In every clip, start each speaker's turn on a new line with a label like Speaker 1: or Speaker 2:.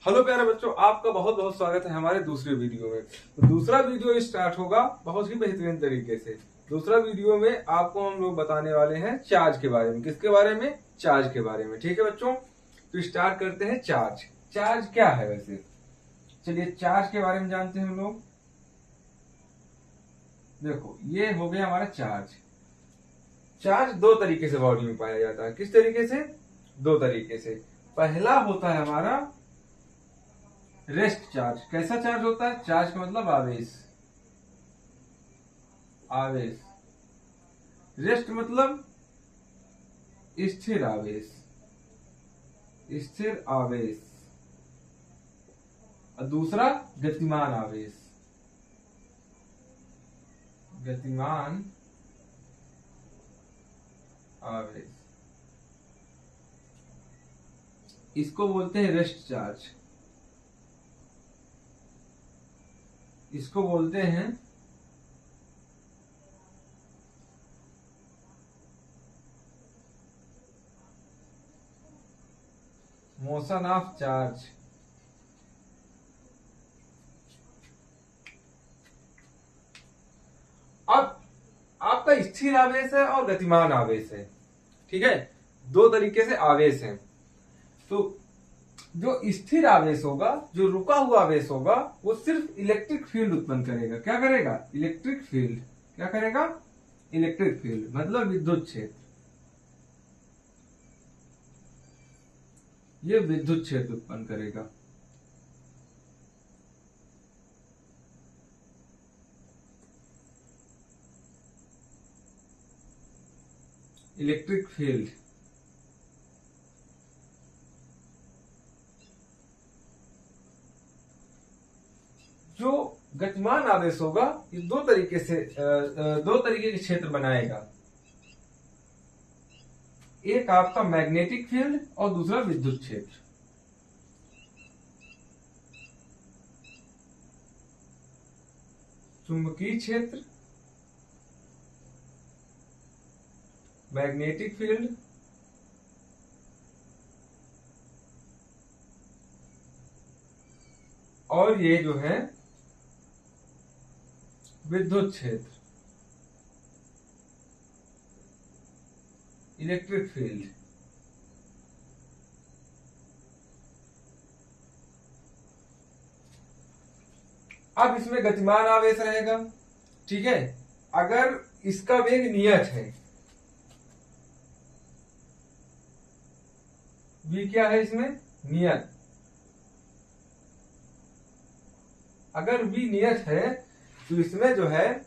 Speaker 1: Hello प्यारे बच्चों, आपका बहुत बहुत स्वागत है हमारे दूसरे वीडियो में। तो दूसरा वीडियो स्टार्ट होगा बहुत ही बेहतरीन तरीके से। दूसरा वीडियो में आपको हम लोग बताने वाले हैं चार्ज के बारे में। किसके बारे में? चार्ज के बारे में। ठीक है बच्चों, तो स्टार्ट करते हैं। चार्ज चार्ज क्या है वैसे? चलिए चार्ज के बारे में जानते हैं हम लोग। देखो ये हो गया हमारा चार्ज। चार्ज दो तरीके से बॉडी में पाया जाता है। किस तरीके से? दो तरीके से। पहला होता है हमारा रेस्ट चार्ज। कैसा चार्ज होता है? चार्ज का मतलब आवेश। आवेश। रेस्ट मतलब स्थिर आवेश। स्थिर आवेश। और दूसरा गतिमान आवेश। गतिमान आवेश, इसको बोलते हैं रेस्ट चार्ज। इसको बोलते हैं मोशन ऑफ चार्ज। अब आपका स्थिर आवेश है और गतिमान आवेश है। ठीक है, दो तरीके से आवेश है। तो जो स्थिर आवेश होगा, जो रुका हुआ आवेश होगा, वो सिर्फ इलेक्ट्रिक फील्ड उत्पन्न करेगा। क्या करेगा? Electric field. क्या करेगा? इलेक्ट्रिक फील्ड मतलब विद्युत क्षेत्र। ये विद्युत क्षेत्र उत्पन्न करेगा। Electric field. जो गतिमान आवेश होगा, ये दो तरीके के क्षेत्र बनाएगा। एक आपका मैग्नेटिक फील्ड और दूसरा विद्युत क्षेत्र। चुंबकीय क्षेत्र, मैग्नेटिक फील्ड और ये जो है विद्युत क्षेत्र, इलेक्ट्रिक फील्ड। अब इसमें गतिमान आवेश रहेगा। ठीक है, अगर इसका वेग नियत है, v क्या है इसमें? नियत। अगर v नियत है तो इसमें जो है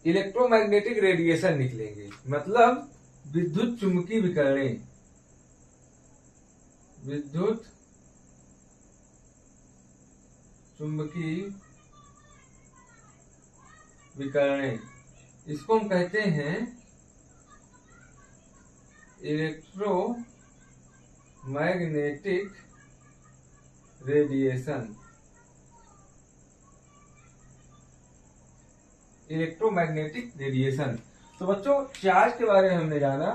Speaker 1: इलेक्ट्रोमैग्नेटिक रेडिएशन निकलेंगे, मतलब विद्युत चुंबकीय विकिरणें। विद्युत चुंबकीय विकिरणें, इसको हम कहते हैं इलेक्ट्रोमैग्नेटिक रेडिएशन। Electromagnetic radiation. तो बच्चों चार्ज के बारे में हमने जाना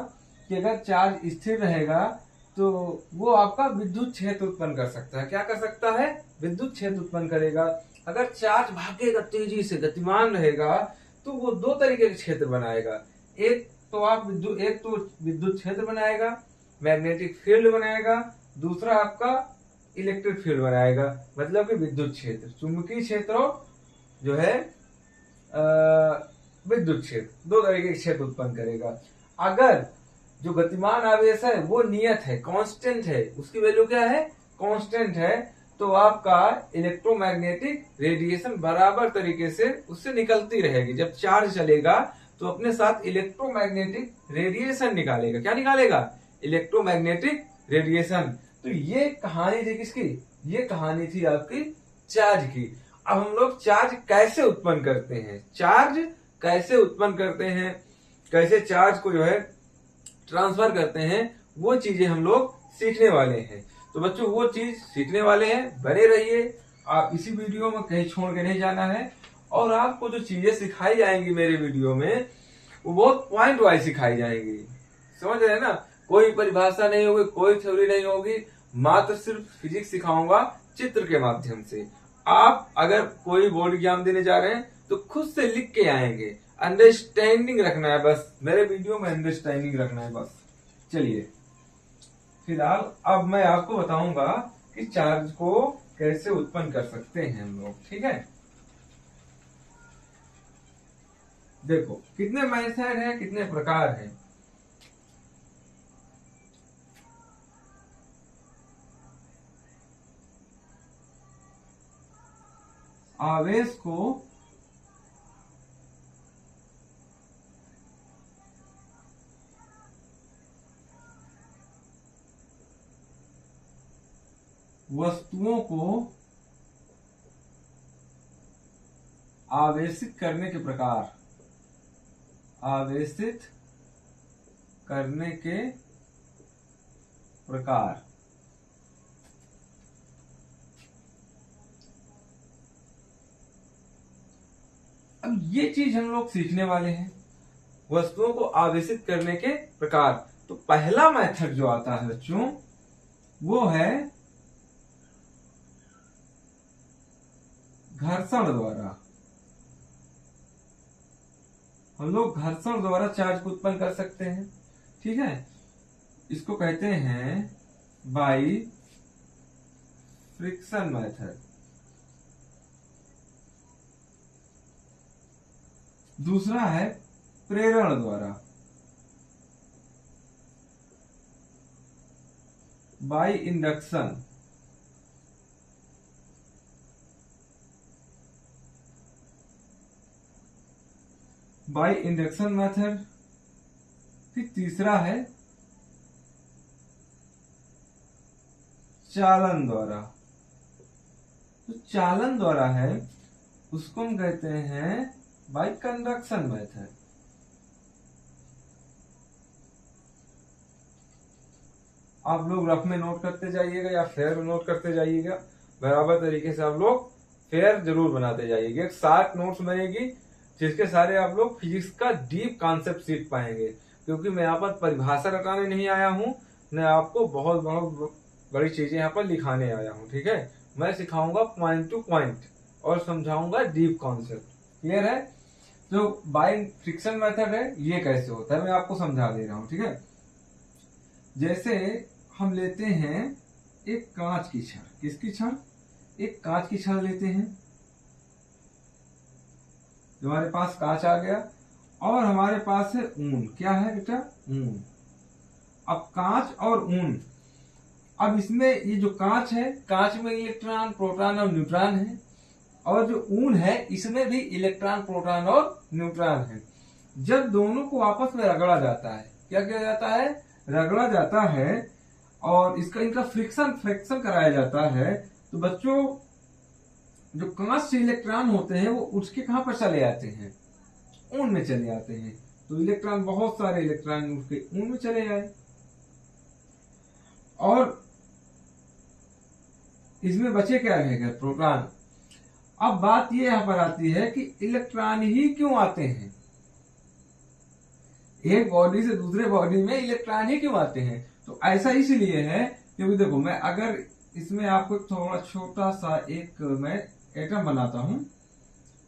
Speaker 1: कि अगर चार्ज स्थिर रहेगा तो वो आपका विद्युत क्षेत्र उत्पन्न कर सकता है। क्या कर सकता है? विद्युत क्षेत्र उत्पन्न करेगा। अगर चार्ज भागेगा तेजी से, गतिमान रहेगा, तो वो दो तरीके के क्षेत्र बनाएगा। एक तो विद्युत क्षेत्र बनाएगा, मैग्नेटिक फील्ड बनाएगा। दूसरा आपका इलेक्ट्रिक फील्ड बनाएगा, मतलब कि विद्युत क्षेत्र। चुंबकीय क्षेत्र जो है विद्युत क्षेत्र, दो तरीके के क्षेत्र उत्पन्न करेगा। अगर जो गतिमान आवेश है वो नियत है, कांस्टेंट है, उसकी वैल्यू क्या है? कांस्टेंट है, तो आपका इलेक्ट्रोमैग्नेटिक रेडिएशन बराबर तरीके से उससे निकलती रहेगी। जब चार्ज चलेगा तो अपने साथ इलेक्ट्रोमैग्नेटिक रेडिएशन निकालेगा। क्या निकालेगा? Electromagnetic radiation. तो ये कहानी थी किसकी? ये कहानी थी आपकी चार्ज की। अब हम लोग चार्ज कैसे उत्पन्न करते हैं, चार्ज कैसे उत्पन्न करते हैं, कैसे चार्ज को जो है ट्रांसफर करते हैं, वो चीजें हम लोग सीखने वाले हैं। तो बच्चों वो चीज सीखने वाले हैं, बने रहिए। आप इसी वीडियो में कहीं छोड़ के नहीं जाना है। और आपको जो चीजें सिखाई जाएंगी मेरे वीडियो में, वो बहुत पॉइंट वाइज सिखाई जाएंगी। समझ रहे हैं ना? कोई परिभाषा नहीं होगी, कोई थ्योरी नहीं होगी, मात्र सिर्फ फिजिक्स सिखाऊंगा चित्र के माध्यम से। आप अगर कोई बोर्ड एग्जाम देने जा रहे हैं तो खुद से लिख के आएंगे, अंडरस्टैंडिंग रखना है बस, मेरे वीडियो में अंडरस्टैंडिंग रखना है बस। चलिए फिलहाल अब मैं आपको बताऊंगा कि चार्ज को कैसे उत्पन्न कर सकते हैं हम लोग, ठीक है। देखो कितने मेथड है, कितने प्रकार हैं। आवेश को वस्तुओं को आवेशित करने के प्रकार, आवेशित करने के प्रकार। अब ये चीज हम लोग सीखने वाले हैं, वस्तुओं को आवेशित करने के प्रकार। तो पहला मेथड जो आता है बच्चों वो है घर्षण द्वारा। हम लोग घर्षण द्वारा चार्ज को उत्पन्न कर सकते हैं, ठीक है। इसको कहते हैं बाई फ्रिक्शन मेथड। दूसरा है प्रेरण द्वारा, by induction. By induction method. फिर तीसरा है चालन द्वारा। तो चालन द्वारा है उसको हम कहते हैं बाई कंडक्शन मेथड। आप लोग रफ में नोट करते जाइएगा या फेयर में नोट करते जाइएगा, बराबर तरीके से आप लोग फेयर जरूर बनाते जाइएगा। एक 60 नोट्स बनेगी जिसके सारे आप लोग फिजिक्स का डीप कॉन्सेप्ट सीख पाएंगे, क्योंकि मैं यहाँ पर परिभाषा रटाने नहीं आया हूँ, मैं आपको बहुत बहुत बड़ी चीजें यहाँ पर लिखाने आया हूँ, ठीक है। मैं सिखाऊंगा पॉइंट टू पॉइंट और समझाऊंगा डीप कॉन्सेप्ट। क्लियर है। जो बाई फ्रिक्शन मेथड है ये कैसे होता है मैं आपको समझा दे रहा हूँ, ठीक है। जैसे हम लेते हैं एक कांच की छड़। किसकी छड़? एक कांच की छड़ लेते हैं। हमारे पास कांच आ गया और हमारे पास है ऊन। क्या है बेटा? ऊन। अब कांच और ऊन, अब इसमें ये जो कांच है, कांच में इलेक्ट्रॉन, प्रोटॉन और न्यूट्रॉन है, और जो ऊन है इसमें भी इलेक्ट्रॉन, प्रोटॉन और न्यूट्रॉन है। जब दोनों को आपस में रगड़ा जाता है, क्या किया जाता है? रगड़ा जाता है और इनका फ्रिक्शन कराया जाता है, तो बच्चों जो कांच से इलेक्ट्रॉन होते हैं वो उठ के कहां पर चले जाते हैं? ऊन में चले जाते हैं। तो इलेक्ट्रॉन, बहुत सारे इलेक्ट्रॉन उठ के ऊन में चले जाए, और इसमें बचे क्या रहेगा? प्रोटॉन। अब बात ये यहां पर आती है कि इलेक्ट्रॉन ही क्यों आते हैं? एक बॉडी से दूसरे बॉडी में इलेक्ट्रॉन ही क्यों आते हैं? तो ऐसा इसलिए है क्योंकि देखो, मैं अगर इसमें आपको थोड़ा छोटा सा एक मैं एटम बनाता हूं,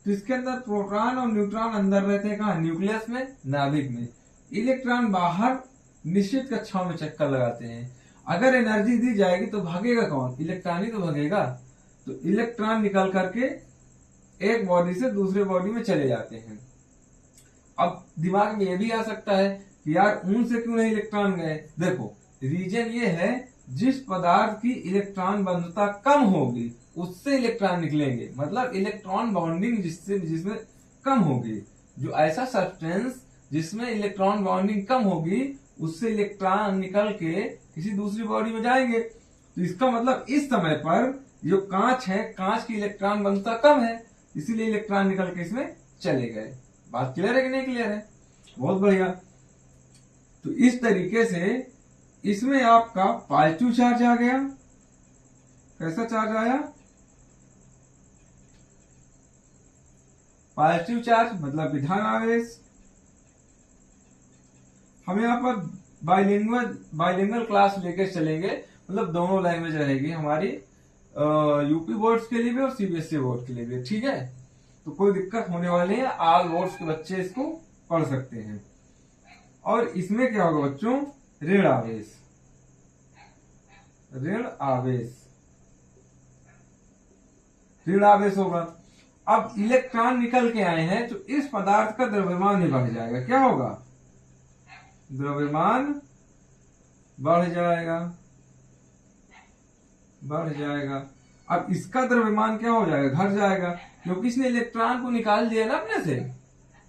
Speaker 1: तो इसके अंदर प्रोटॉन और न्यूट्रॉन अंदर रहते हैं। कहां? न्यूक्लियस में, नाभिक में। इलेक्ट्रॉन बाहर निश्चित कक्षाओं में चक्कर लगाते हैं। अगर एनर्जी दी जाएगी तो भागेगा कौन? इलेक्ट्रॉन ही तो भागेगा। तो इलेक्ट्रॉन निकल करके एक बॉडी से दूसरे बॉडी में चले जाते हैं। अब दिमाग में ये भी आ सकता है कि यार ऊन से क्यों नहीं इलेक्ट्रॉन गए? देखो, रीजन ये है, जिस पदार्थ की इलेक्ट्रॉन बंधुता कम होगी उससे इलेक्ट्रॉन निकलेंगे, मतलब इलेक्ट्रॉन बॉन्डिंग जिसमें कम होगी। जो ऐसा सब्सटेंस जिसमें इलेक्ट्रॉन बॉन्डिंग कम होगी उससे इलेक्ट्रॉन निकल के किसी दूसरी बॉडी में जाएंगे। तो इसका मतलब इस समय पर जो कांच है, कांच की इलेक्ट्रॉन बंधुता कम है, इसीलिए इलेक्ट्रॉन निकल के इसमें चले गए। बात क्लियर है कि नहीं क्लियर है? बहुत बढ़िया। तो इस तरीके से इसमें आपका पॉजिटिव चार्ज आ गया। कैसा चार्ज आया? पॉजिटिव चार्ज, मतलब विधान आवेश। हम यहाँ पर बाइलिंगुअल क्लास लेकर चलेंगे, मतलब दोनों लैंग्वेज रहेगी हमारी, यूपी बोर्ड्स के लिए भी और सीबीएसई बोर्ड के लिए भी, ठीक है। तो कोई दिक्कत होने वाली है, ऑल बोर्ड्स के बच्चे इसको पढ़ सकते हैं। और इसमें क्या होगा बच्चों, ऋण आवेश, ऋण आवेश, ऋण आवेश होगा। अब इलेक्ट्रॉन निकल के आए हैं तो इस पदार्थ का द्रव्यमान ही बढ़ जाएगा। क्या होगा, द्रव्यमान बढ़ जाएगा, बढ़ जाएगा। अब इसका द्रव्यमान क्या हो जाएगा, घट जाएगा, क्योंकि इसने इलेक्ट्रॉन को निकाल दिया ना अपने से।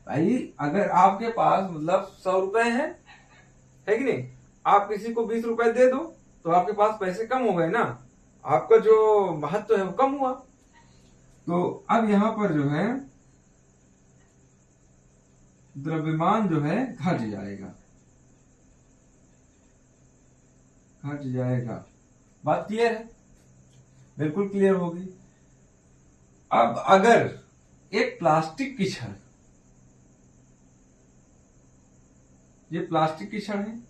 Speaker 1: भाई अगर आपके पास मतलब 100 रुपए है कि नहीं, आप किसी को 20 रुपए दे दो तो आपके पास पैसे कम हो गए ना, आपका जो महत्व है वो कम हुआ। तो अब यहां पर जो है द्रव्यमान जो है घट जाएगा, घट जाएगा। बात क्लियर है, बिल्कुल क्लियर होगी। अब अगर एक प्लास्टिक की छड़, ये प्लास्टिक की छड़ है,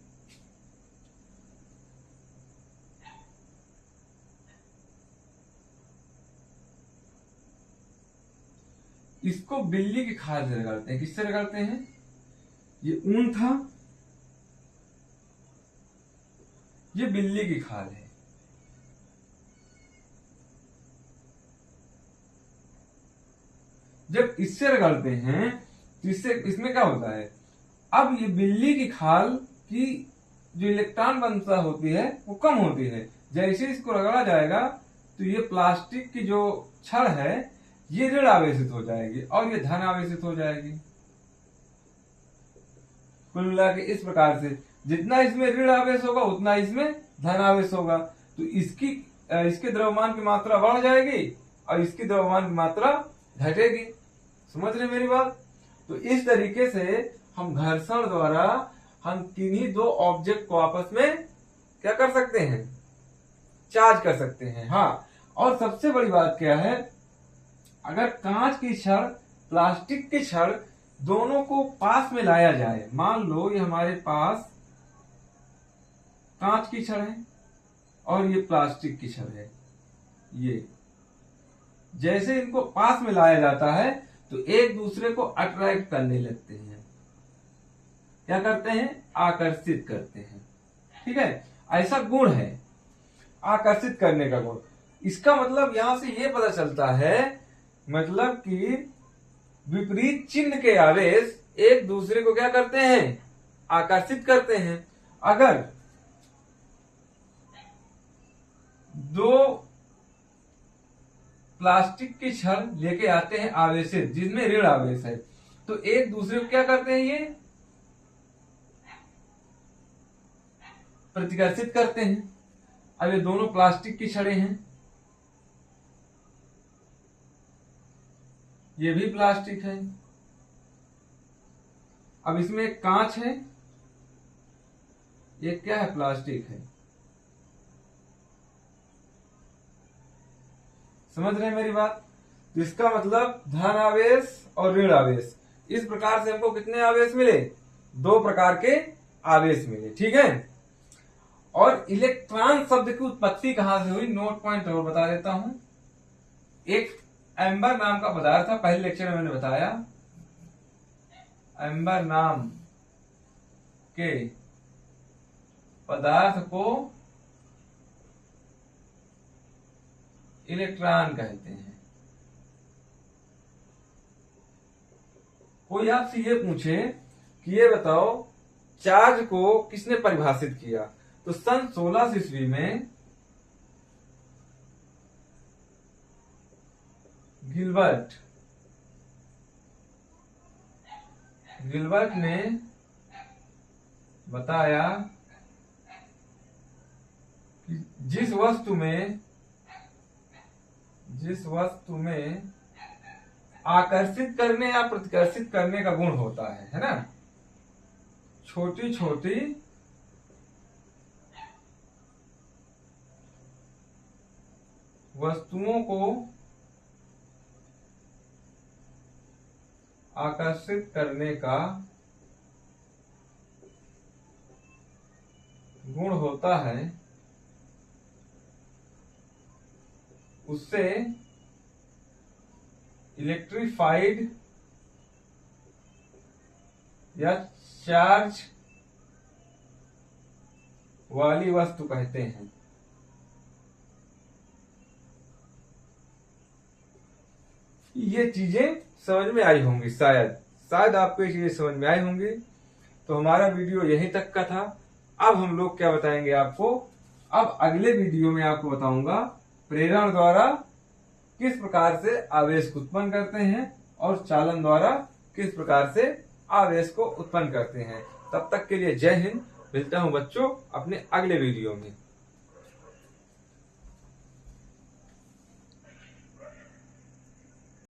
Speaker 1: इसको बिल्ली की खाल से रगड़ते हैं। किससे रगड़ते हैं, ये ऊन था, ये बिल्ली की खाल है। जब इससे रगड़ते हैं तो इससे इसमें क्या होता है, अब ये बिल्ली की खाल की जो इलेक्ट्रॉन घनत्व होती है वो कम होती है। जैसे इसको रगड़ा जाएगा तो ये प्लास्टिक की जो छड़ है ये ऋण आवेशित हो जाएगी और ये धन आवेशित हो जाएगी। कुल मिला के इस प्रकार से जितना इसमें ऋण आवेश होगा उतना इसमें धन आवेश होगा। तो इसके द्रव्यमान की मात्रा बढ़ जाएगी और इसकी द्रव्यमान की मात्रा घटेगी। समझ रहे मेरी बात। तो इस तरीके से हम घर्षण द्वारा हम किन्हीं दो ऑब्जेक्ट को आपस में क्या कर सकते हैं, चार्ज कर सकते हैं। हाँ, और सबसे बड़ी बात क्या है, अगर कांच की छड़ प्लास्टिक की छड़ दोनों को पास में लाया जाए, मान लो ये हमारे पास कांच की छड़ है और ये प्लास्टिक की छड़ है, ये जैसे इनको पास में लाया जाता है तो एक दूसरे को अट्रैक्ट करने लगते हैं। क्या करते हैं, आकर्षित करते हैं। ठीक है, ऐसा गुण है आकर्षित करने का गुण। इसका मतलब यहां से ये पता चलता है, मतलब कि विपरीत चिन्ह के आवेश एक दूसरे को क्या करते हैं, आकर्षित करते हैं। अगर दो प्लास्टिक की छड़ लेके आते हैं आवेशित जिसमें ऋण आवेश है, तो एक दूसरे को क्या करते हैं, ये प्रतिकर्षित करते हैं। अब ये दोनों प्लास्टिक की छड़ें हैं, ये भी प्लास्टिक है। अब इसमें एक कांच है, एक क्या है, प्लास्टिक है। समझ रहे हैं मेरी बात। तो इसका मतलब धन आवेश और ऋण आवेश, इस प्रकार से हमको कितने आवेश मिले, दो प्रकार के आवेश मिले। ठीक है, और इलेक्ट्रॉन शब्द की उत्पत्ति कहां से हुई, नोट पॉइंट और बता देता हूं। एक एम्बर नाम का पदार्थ था, पहले लेक्चर में मैंने बताया, एम्बर नाम के पदार्थ को इलेक्ट्रॉन कहते हैं। कोई आपसे ये पूछे कि ये बताओ चार्ज को किसने परिभाषित किया, तो सन 1600 ईस्वी में गिलबर्ट ने बताया कि जिस वस्तु में आकर्षित करने या प्रतिकर्षित करने का गुण होता है ना, छोटी छोटी वस्तुओं को आकर्षित करने का गुण होता है उससे इलेक्ट्रीफाइड या चार्ज वाली वस्तु कहते हैं। ये चीजें समझ में आई होंगी, शायद आपको ये चीजें समझ में आई होंगी। तो हमारा वीडियो यहीं तक का था। अब हम लोग क्या बताएंगे आपको, अब अगले वीडियो में आपको बताऊंगा प्रेरण द्वारा किस प्रकार से आवेश को उत्पन्न करते हैं और चालन द्वारा किस प्रकार से आवेश को उत्पन्न करते हैं। तब तक के लिए जय हिंद। मिलता हूं बच्चों अपने अगले वीडियो में।